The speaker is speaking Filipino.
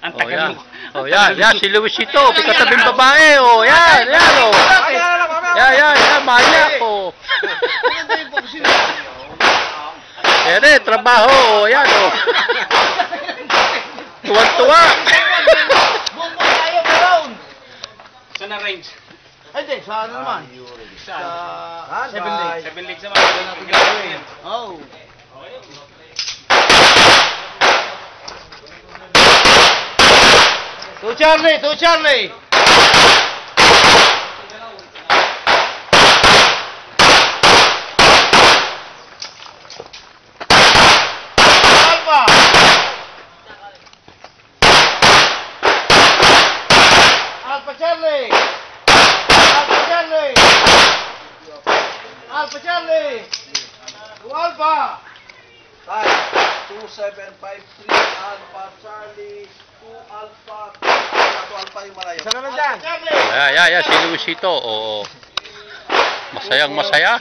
Ang Oh, tagal yan. mo. Oh, yan. Yan, si Luisito. Pagkatabing babae. Oh, yan. Yan, oh. Yan. Maya ko. Yan eh, trabaho. Oh, yan, oh. Tuwag-tuwa. Saan na range? Hindi, sa ano naman? Sa 7 days. 7 leagues naman. Oh. To Charlie! Alpha! Alpha Charlie! To Alpha! 2753 Alpha Charlie 2 Alpha 2 Alpha yung malayo. Saan naman dyan? Yan, si Luisito. Oo. Masayang masaya.